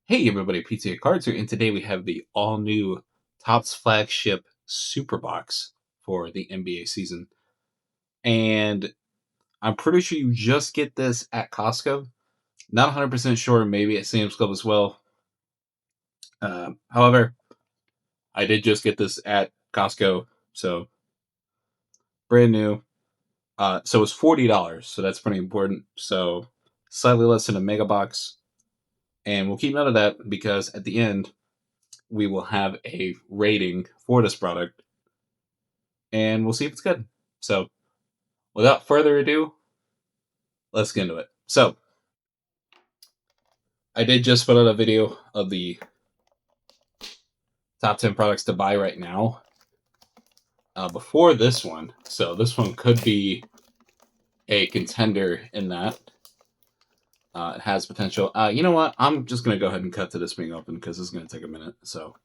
Hey everybody, PTA Cards here, and today we have the all-new Topps Flagship Superbox for the NBA season. And I'm pretty sure you just get this at Costco. Not 100% sure, maybe at Sam's Club as well. However, I did just get this at Costco, so brand new. So it's $40, so that's pretty important. So slightly less than a mega box. And we'll keep note of that because at the end, we will have a rating for this product and we'll see if it's good. So, without further ado, let's get into it. So, I did just put out a video of the top 10 products to buy right now before this one. So, this one could be a contender in that. It has potential. You know what? I'm just going to go ahead and cut to this being open because it's going to take a minute. So,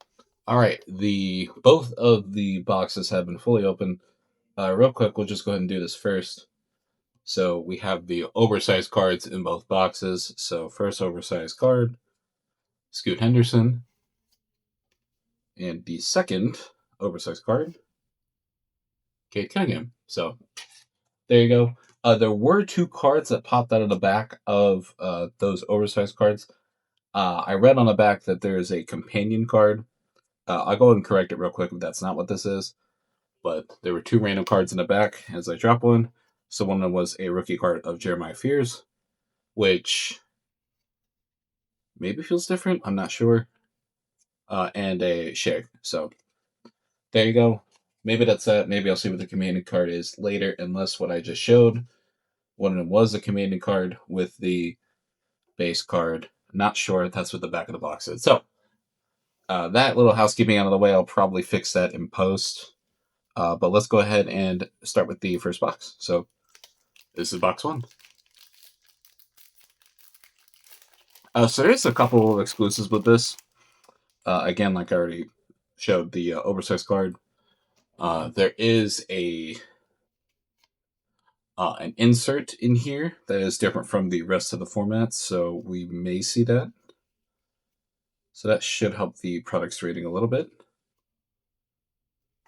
all right. Both of the boxes have been fully opened. Real quick, we'll just go ahead and do this first. So we have the oversized cards in both boxes. So first oversized card, Scoot Henderson. And the second oversized card, Kate Cunningham. So there you go. There were two cards that popped out of the back of those oversized cards. I read on the back that there is a companion card. I'll go ahead and correct it real quick if that's not what this is. But there were two random cards in the back as I drop one. So one of them was a rookie card of Jeremiah Fears, which maybe feels different. I'm not sure. And a shake. So there you go. Maybe that's that. Maybe I'll see what the commanding card is later, unless what I just showed, one of them was a commanding card with the base card. Not sure. That's what the back of the box is. So that little housekeeping out of the way, I'll probably fix that in post. But let's go ahead and start with the first box. So this is box one. So there's a couple of exclusives with this. Again, like I already showed, the oversized card. There is an insert in here that is different from the rest of the formats, so we may see that. So that should help the product's rating a little bit.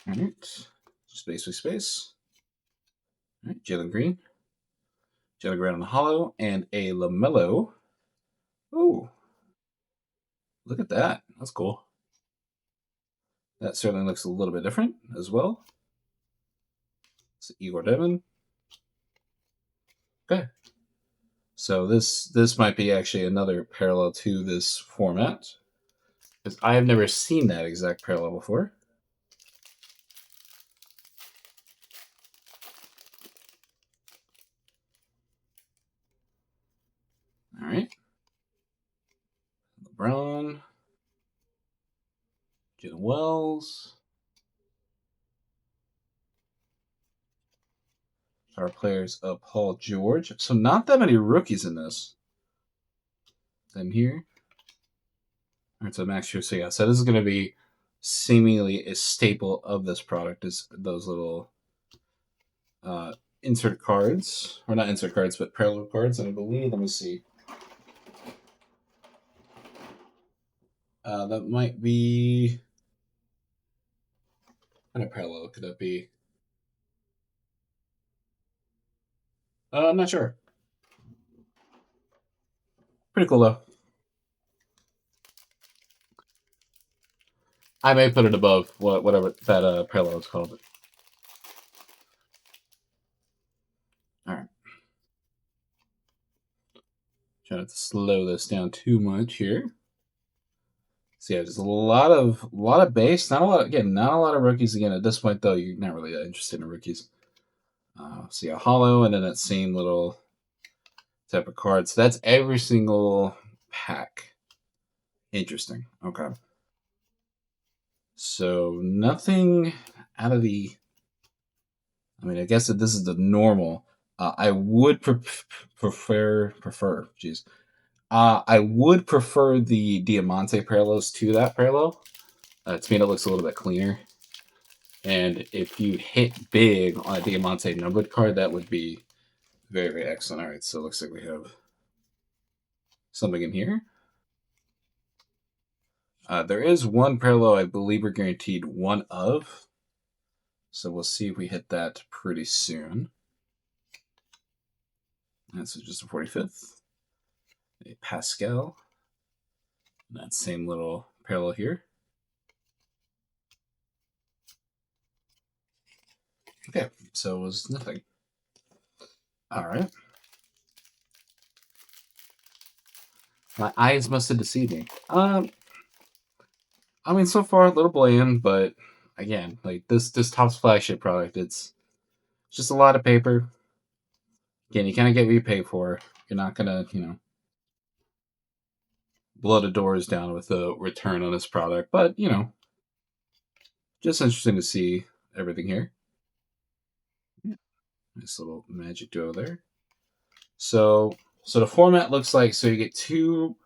All right, space with space. All right, Jalen Green on the hollow, and a LaMelo. Ooh, look at that. That's cool. That certainly looks a little bit different as well. It's Igor Devin. Okay. So this might be actually another parallel to this format, because I have never seen that exact parallel before. All right. LeBron. Jalen Wells. Our players of Paul George. So not that many rookies in this. Then here. All right, so Max Scherzer. So yeah, so this is going to be seemingly a staple of this product is those little insert cards. Or not insert cards, but parallel cards. And I believe, let me see. That might be... What kind of parallel could that be? I'm not sure. Pretty cool, though. I may put it above whatever that parallel is called. All right. Try not to slow this down too much here. So yeah, there's a lot of base. Not a lot. Again, not a lot of rookies. Again, at this point though, you're not really that interested in rookies. See a hollow, and then that same little type of card. So that's every single pack. Interesting. Okay. So nothing out of the. I mean, I guess that this is the normal. I would prefer. Jeez. I would prefer the Diamante parallels to that parallel. To me, it looks a little bit cleaner. And if you hit big on a Diamante numbered card, that would be very, very excellent. All right, so it looks like we have something in here. There is one parallel I believe we're guaranteed one of. So we'll see if we hit that pretty soon. And so just a 45th. A Pascal. And that same little parallel here. Okay, so it was nothing. All right. My eyes must have deceived me. I mean, so far a little bland, but again, like this Topps flagship product, it's just a lot of paper. Again, you kind of get what you pay for. You're not gonna, blow the doors down with a return on this product, but just interesting to see everything here. Nice little magic duo there. So the format looks like you get two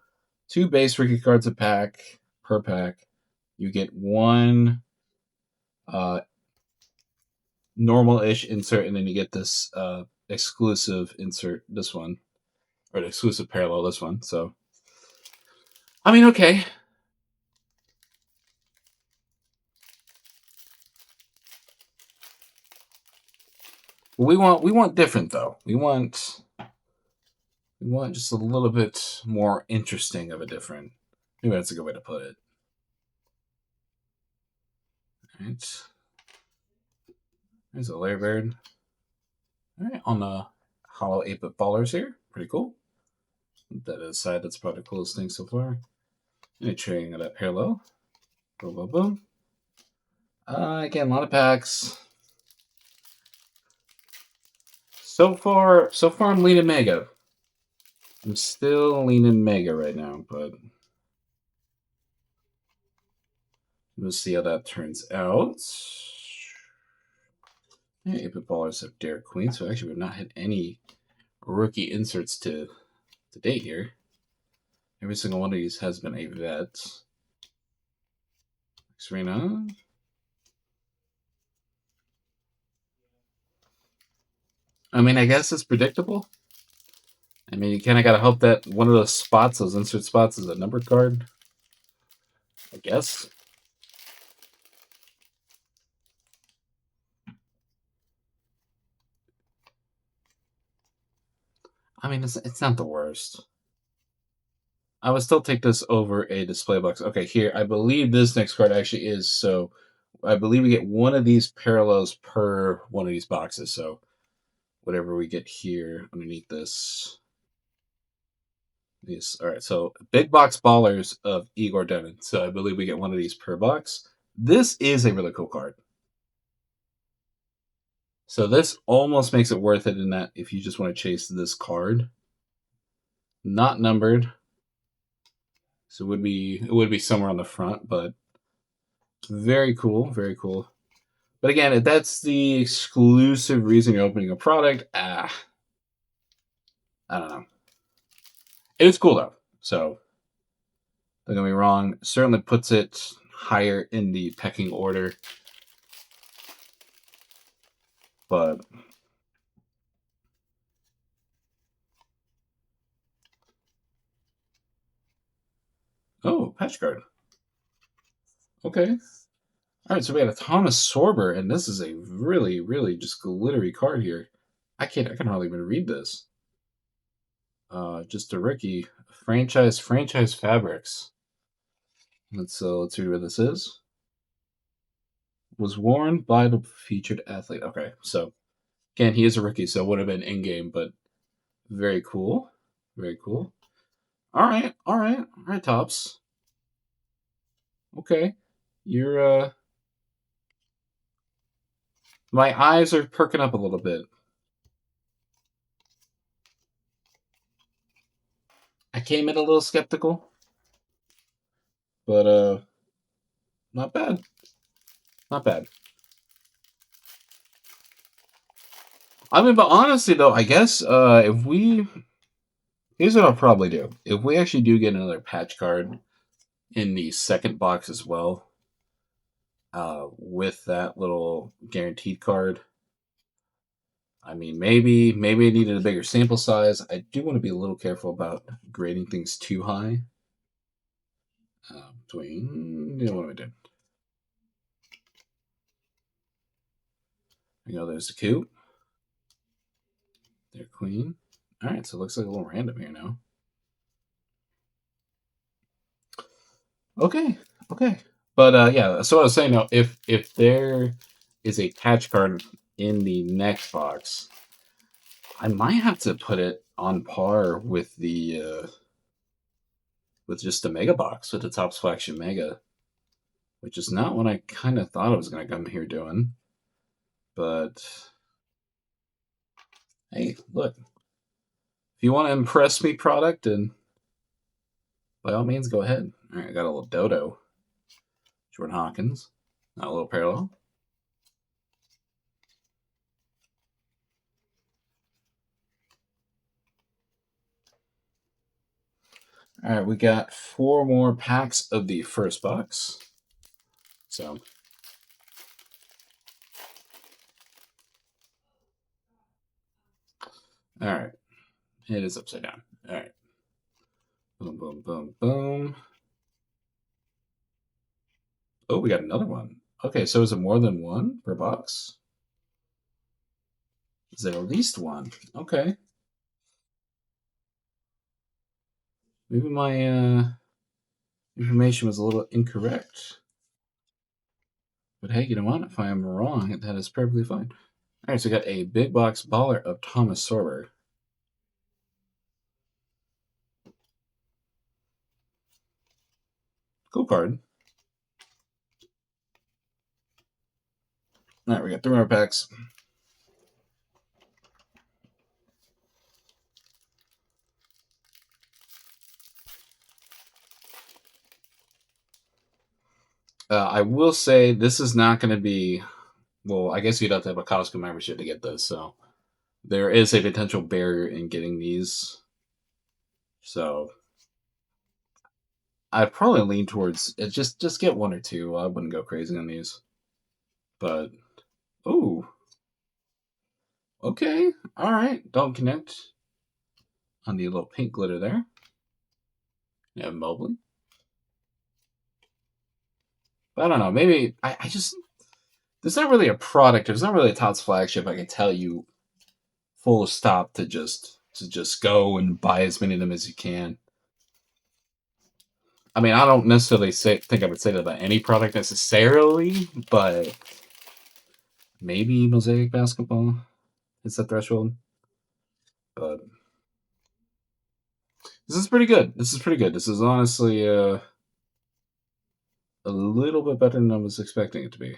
base rookie cards a pack per pack. You get one normal-ish insert, and then you get this exclusive insert, this one, or the exclusive parallel, this one. So, I mean, okay. We want different though. We want just a little bit more interesting of a different. Maybe that's a good way to put it. All right. There's a layer bird. All right, on the hollow 8-bit ballers here. Pretty cool. That aside, that's probably the coolest thing so far. And trading that parallel. Boom, boom, boom. Again, a lot of packs. So far, I'm leaning Mega. I'm still leaning Mega right now, but we'll see how that turns out. Yeah, 8-bit ballers have Derek Queen, so actually we've not had any rookie inserts to date here. Every single one of these has been a vet. Serena. I mean, I guess it's predictable. I mean, you kind of got to hope that one of those spots, those insert spots, is a numbered card. I guess. I mean, it's not the worst. I would still take this over a display box. Okay, here, I believe this next card actually is, so I believe we get one of these parallels per one of these boxes, so whatever we get here underneath this. Yes, all right, so big box ballers of Igor Denon. So I believe we get one of these per box. This is a really cool card. So this almost makes it worth it in that if you just want to chase this card. Not numbered. So it would be somewhere on the front, but very cool, very cool. But again, if that's the exclusive reason you're opening a product, I don't know. It is cool though. So don't get me wrong, certainly puts it higher in the pecking order. But oh, patch card. Okay. All right, so we got a Thomas Sorber, and this is a really, really just glittery card here. I can hardly even read this. Just a rookie franchise fabrics. Let's read what this is. Was worn by the featured athlete. Okay, so again, he is a rookie, so it would have been in game, but very cool, very cool. All right, Tops. Okay, you're my eyes are perking up a little bit. I came in a little skeptical, but not bad. Not bad. I mean, but honestly though, I guess if we here's what I'll probably do. If we actually do get another patch card in the second box as well, with that little guaranteed card. I mean, maybe I needed a bigger sample size. I do want to be a little careful about grading things too high. Between, what do we do? There's the coup. Their queen. All right, so it looks like a little random here now. Okay, okay. But yeah, so I was saying, now, if there is a patch card in the next box, I might have to put it on par with the with just the mega box with the Topps Flagship Mega, which is not what I kind of thought I was going to come here doing. But hey, look, if you want to impress me, product, and by all means, go ahead. All right, I got a little Dodo, Jordan Hawkins, not a little parallel. All right, we got 4 more packs of the first box. So, all right, it is upside down. All right, boom, boom, boom, boom. Oh, we got another one. Okay, so is it more than one per box? Is it at least one? Okay. Maybe my information was a little incorrect. But hey, you know what? If I am wrong, that is perfectly fine. All right, so we got a big box baller of Thomas Sorber. Cool card. All right, we got 3 more packs. I will say this is not going to be. Well, I guess you'd have to have a Costco membership to get this, so there is a potential barrier in getting these. So I'd probably lean towards it. Just get 1 or 2. I wouldn't go crazy on these. But oh, okay, all right. Don't connect on the little pink glitter there. You have Mobley. But I don't know. Maybe I just there's not really a product. There's not really a Topps Flagship I can tell you full stop to just go and buy as many of them as you can. I mean, I don't necessarily think I would say that about any product necessarily, but maybe Mosaic Basketball is the threshold. But this is pretty good. This is pretty good. This is honestly a little bit better than I was expecting it to be.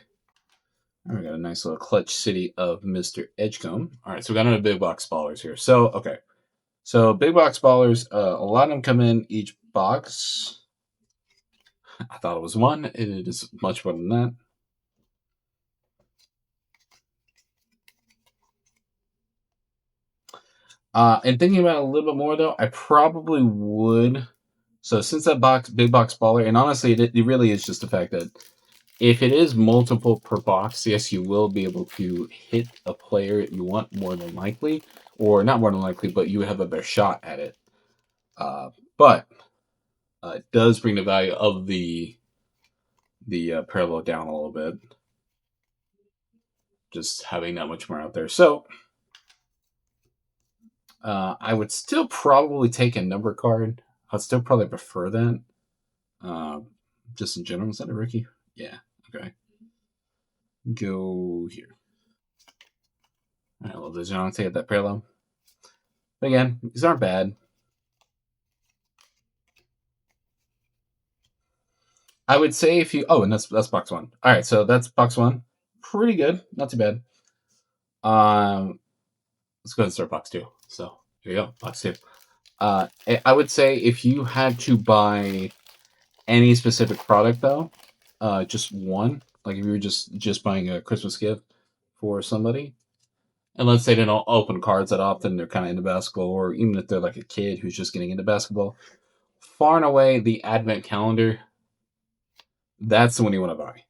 All right, we got a nice little clutch city of Mr. Edgecombe. All right, so we got another big box ballers here. So, okay. So, big box ballers, a lot of them come in each box. I thought it was one. It is much more than that. And thinking about it a little bit more, though, I probably would. So, since that big box baller, and honestly, it really is just the fact that if it is multiple per box, yes, you will be able to hit a player you want more than likely, or not more than likely, but you have a better shot at it. But it does bring the value of the parallel down a little bit, just having that much more out there. So I would still probably take a number card. I'd still probably prefer that. Just in general, is that a rookie? Yeah. Okay. Go here. All right, well, does John take that parallel? But again, these aren't bad. I would say if you and that's box 1. All right, so that's box 1. Pretty good, not too bad. Let's go ahead and start box 2. So here you go, box 2. I would say if you had to buy any specific product though, just one, like if you were just buying a Christmas gift for somebody, and let's say they don't open cards that often, they're kind of into basketball, or even if they're like a kid who's just getting into basketball, far and away the advent calendar, that's the one you want to buy.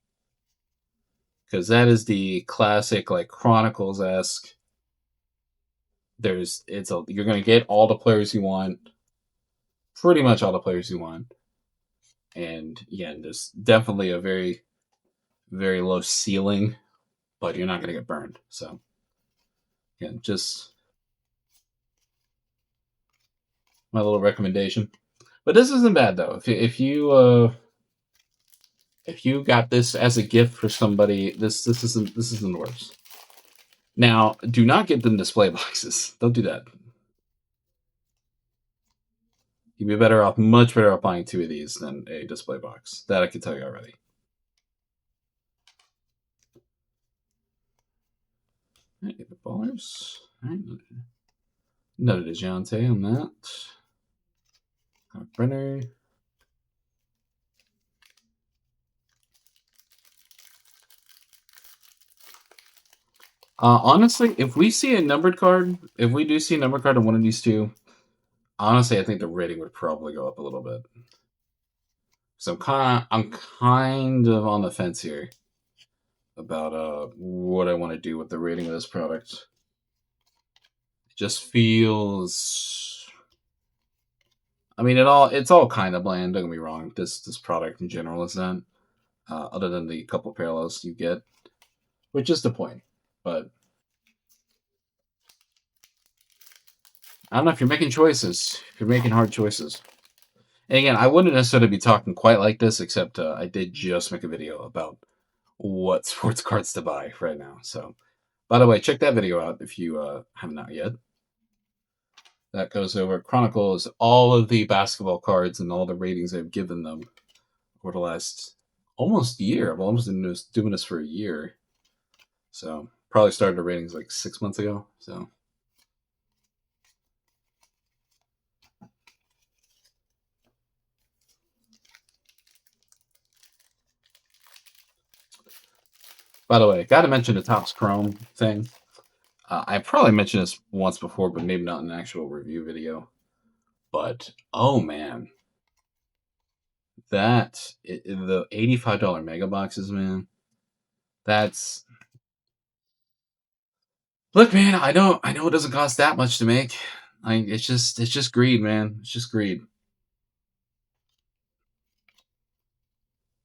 Because that is the classic, like Chronicles esque. You're gonna get all the players you want, pretty much all the players you want. And again, there's definitely a very, very low ceiling, but you're not going to get burned. So again, just my little recommendation. But this isn't bad though. If you got this as a gift for somebody, this isn't the worst. Now, do not get them display boxes. Don't do that. You'd be better off, much better off buying two of these than a display box. That I can tell you already. All right, get the ballers. All right, another DeJounte on that. Brenner. Honestly, if we see a numbered card, if we do see a numbered card on one of these two, honestly, I think the rating would probably go up a little bit. So I'm kind of on the fence here about what I want to do with the rating of this product. It just feels. I mean, it's all kind of bland. Don't get me wrong. This product in general is not, other than the couple parallels you get, which is the point. But I don't know if you're making choices. If you're making hard choices. And again, I wouldn't necessarily be talking quite like this, except I did just make a video about what sports cards to buy right now. So, by the way, check that video out if you haven't out yet. That goes over chronicles all of the basketball cards and all the ratings I've given them over the last almost year. I've almost been doing this for a year. So, probably started the ratings like 6 months ago. So, by the way, got to mention the Topps Chrome thing. I probably mentioned this once before, but maybe not in an actual review video. But oh man, the $85 mega boxes, man. That's look, man. I know it doesn't cost that much to make. It's just greed, man. It's just greed.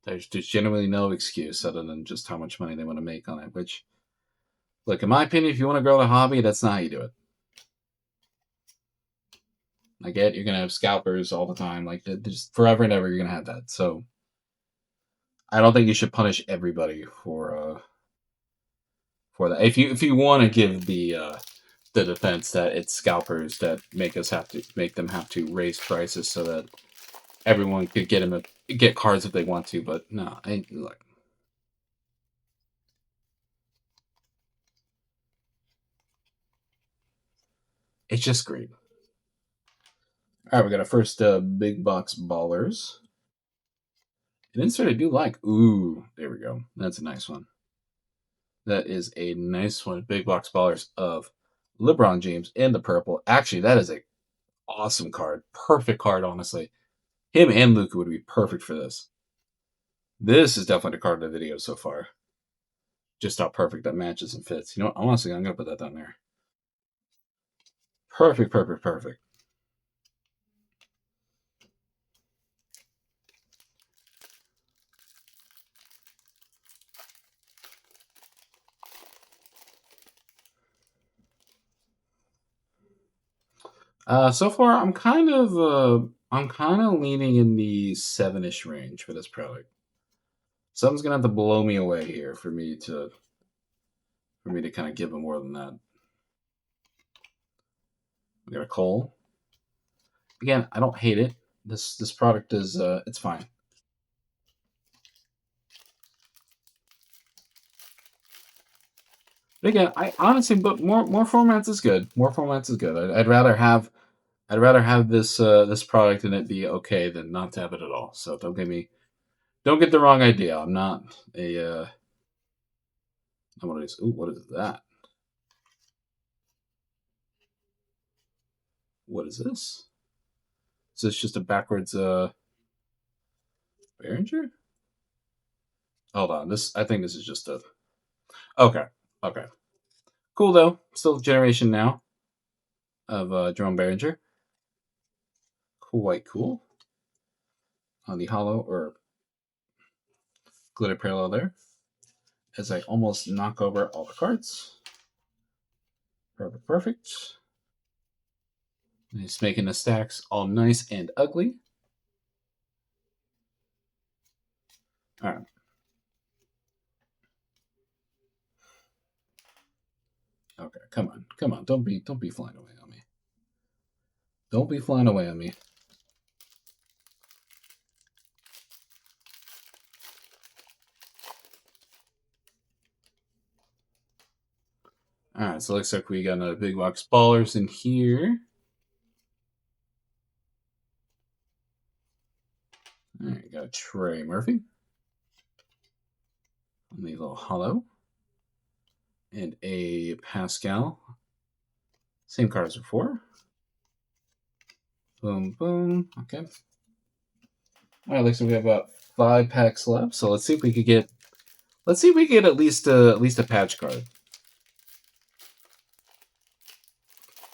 There's genuinely no excuse other than just how much money they want to make on it. Which, look, in my opinion, if you want to grow a hobby, that's not how you do it. I get you're gonna have scalpers all the time, like just forever and ever. You're gonna have that. So I don't think you should punish everybody for that. If you want to give the defense that it's scalpers that make them have to raise prices so that everyone could get cards if they want to, but no, look. It's just greed. All right, we got our first big box ballers. An insert I do like. Ooh, there we go. That's a nice one. That is a nice one. Big box ballers of LeBron James in the purple. Actually, that is a awesome card. Perfect card, honestly. Him and Luka would be perfect for this. This is definitely the card of the video so far. Just how perfect that matches and fits. You know what? Honestly, I'm going to put that down there. Perfect, perfect, perfect. So far, I'm kind of leaning in the 7-ish range for this product. Something's gonna have to blow me away here for me to kind of give it more than that. We got a Cole. Again, I don't hate it. This product is it's fine. But again, I honestly, but more formats is good. More formats is good. I'd rather have this product and it be okay than not to have it at all. So don't get the wrong idea. I'm not a I'm one of these. Ooh, what is that? What is this? Is this just a backwards Behringer? Hold on. I think this is just a okay. Okay. Cool though. Still generation now of Jerome Behringer. Quite cool. on the hollow or glitter parallel there as I almost knock over all the cards. Perfect, perfect. Just making the stacks all nice and ugly. All right. Okay, come on, come on. Don't be flying away on me. Don't be flying away on me. All right, so it looks like we got another big box ballers in here. All right, got Trey Murphy on the little hollow, and a Pascal. Same card as before. Boom, boom. Okay. All right, looks like we have about 5 packs left. So let's see if we could get. Let's see if we can get at least a patch card.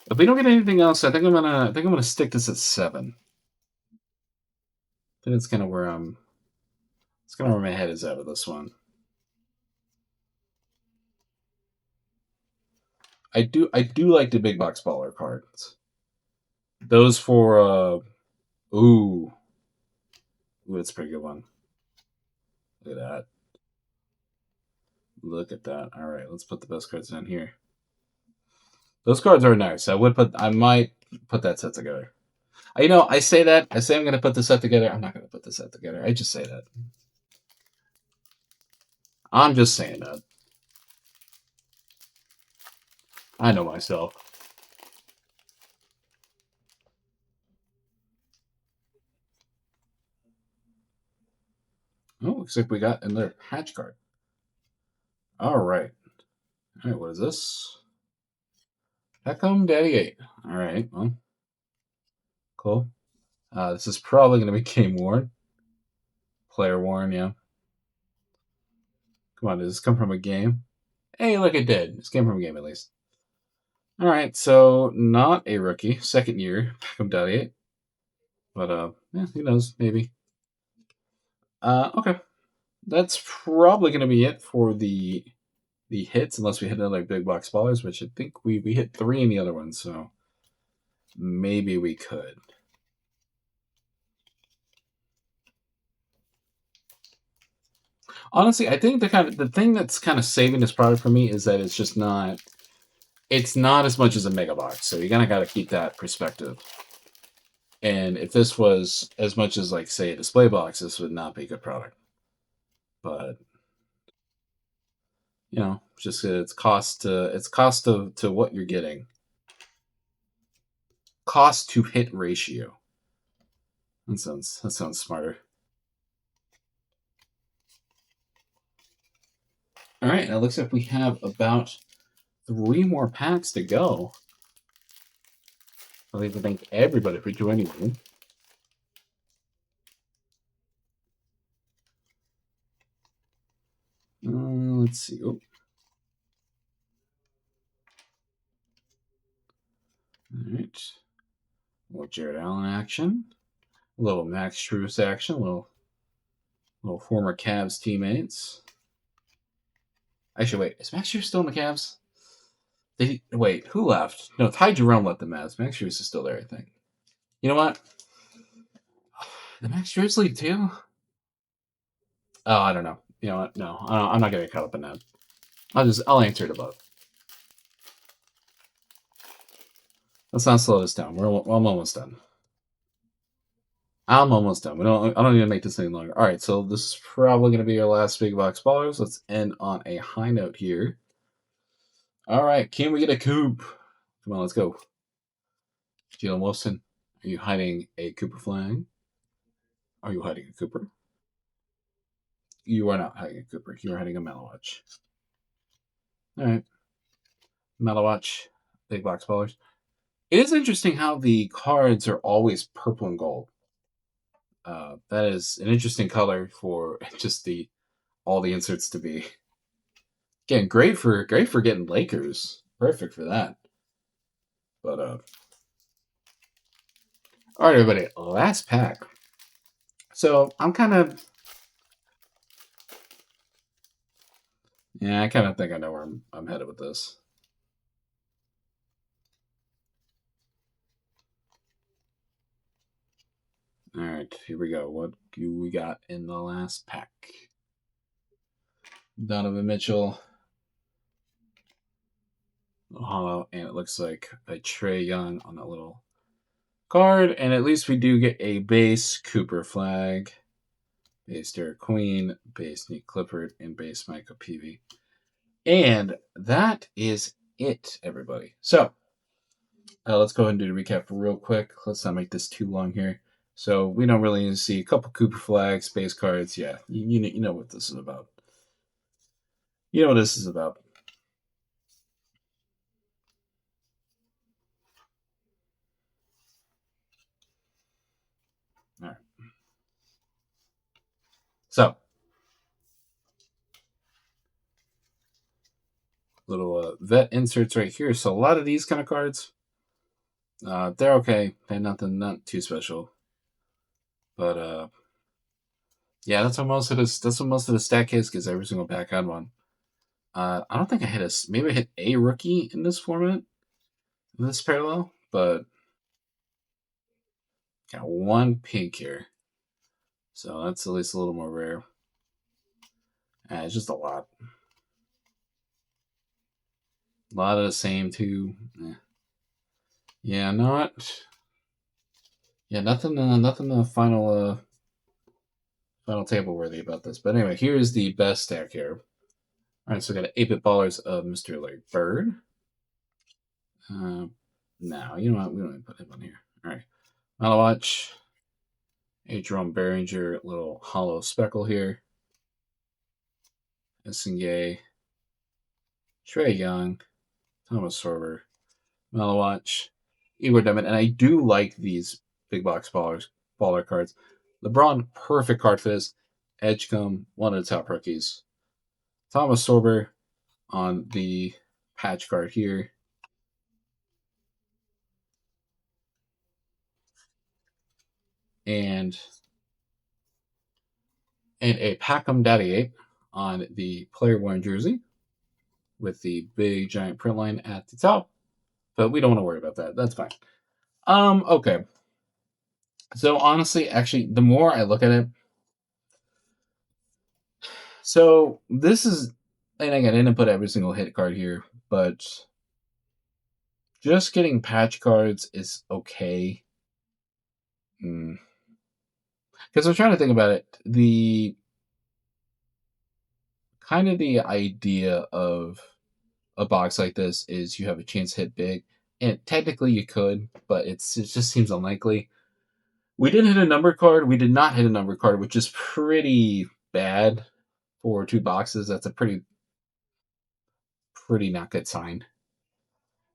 If we don't get anything else, I think I'm gonna stick this at 7. I think it's kind of where it's kind of where my head is at with this one. I do like the big box baller cards. Those for ooh, that's a pretty good one. Look at that. Look at that. All right, let's put the best cards down here. Those cards are nice. I might put that set together. You know, I say I'm going to put the set together. I'm not going to put the set together. I just say that. I'm just saying that. I know myself. Oh, looks like we got another patch card. All right. All right, what is this? Beckham Daddy 8. All right, well, cool. This is probably going to be game worn. Player worn, yeah. Come on, does this come from a game? Hey, look, it did. This came from a game at least. All right, so not a rookie, second year, Beckham Daddy 8. But yeah, who knows? Maybe. Okay, that's probably going to be it for the hits, unless we hit another big box ballers, which I think we hit 3 in the other one, so maybe we could. Honestly, I think the thing that's kind of saving this product for me is that it's just not. It's not as much as a mega box, so you kind of got to keep that perspective. And if this was as much as, like, say, a display box, this would not be a good product. But you know, just it's cost to what you're getting. Cost to hit ratio. That sounds smarter. All right, now it looks like we have about 3 more packs to go. I'd like to thank everybody for joining me. Let's see. Oh. All right. A little Jared Allen action. A little Max Strus action. A little former Cavs teammates. Actually, wait. Is Max Strus still in the Cavs? Wait, who left? No, Ty Jerome left the Mavs. Max Strus is still there, I think. You know what? Did Max Strus leave too? Oh, I don't know. You know what? No, I'm not going to get caught up in that. I'll answer it above. Let's not slow this down. I'm almost done. I'm almost done. I don't need to make this any longer. All right, so this is probably going to be our last big box ballers. Let's end on a high note here. All right, can we get a Coop? Come on, let's go. Jalen Wilson, are you hiding a Cooper flag? Are you hiding a Cooper? You are not hiding a Cooper. You are hiding a Malawatch. All right. Malawatch, big box ballers. It is interesting how the cards are always purple and gold. That is an interesting color for just all the inserts to be. Again, great for getting Lakers. Perfect for that. But all right, everybody, last pack. So I'm kind of, yeah, I kind of think I know where I'm headed with this. All right, here we go. What do we got in the last pack? Donovan Mitchell, hollow, and it looks like a Trey Young on that little card. And at least we do get a base Cooper Flag, base Derek Queen, base Nick Clifford, and base Michael Peavy. And that is it, everybody. So let's go ahead and do the recap real quick. Let's not make this too long here. So we don't really need to see a couple Cooper Flags, base cards. Yeah, you know what this is about. You know what this is about. All right. So, little vet inserts right here. So a lot of these kind of cards, they're okay. They're nothing, not too special. But yeah, that's what most of this. That's what most of the stack is because every single pack had one. I don't think I hit maybe I hit a rookie in this format, in this parallel, but got one pink here. So that's at least a little more rare. It's just a lot. A lot of the same too. Yeah, not. Yeah, nothing. Nothing. Final table worthy about this. But anyway, here's the best stack here. All right, so we got 8-bit ballers of Mr. Larry Bird. No, you know what? We don't even put him on here. All right, I'll watch a Jerome Behringer little hollow speckle here. Essengay, Trey Young, Thomas Sorber, Malawatch, Igor Demon, and I do like these big box baller cards. LeBron, perfect card for this. Edgecombe, one of the top rookies. Thomas Sorber on the patch card here. And a Packham Daddy Ape on the player worn jersey with the big giant print line at the top. But we don't want to worry about that. That's fine. Okay. So honestly, actually, the more I look at it, so this is, and again, I didn't put every single hit card here, but just getting patch cards is okay. Because I'm trying to think about it, the kind of the idea of a box like this is you have a chance to hit big, and technically you could, but it just seems unlikely. We did hit a number card. We did not hit a number card, which is pretty bad for two boxes. That's a pretty not good sign.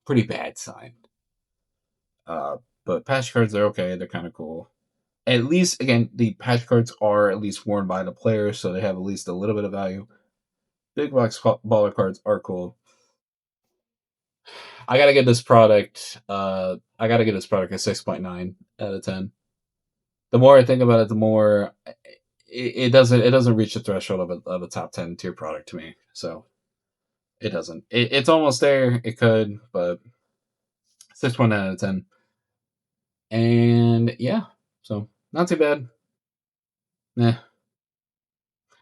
Pretty bad sign. But patch cards are okay. They're kind of cool. At least, again, the patch cards are at least worn by the player, so they have at least a little bit of value. Big box baller cards are cool. I gotta get this product. I gotta get this product a 6.9 out of 10. The more I think about it, the more it doesn't reach the threshold of a top 10 tier product to me. So it doesn't. It's almost there. It could, but 6.9 out of 10. And yeah, so not too bad. Nah.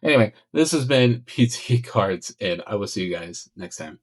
Anyway, this has been PT Cards, and I will see you guys next time.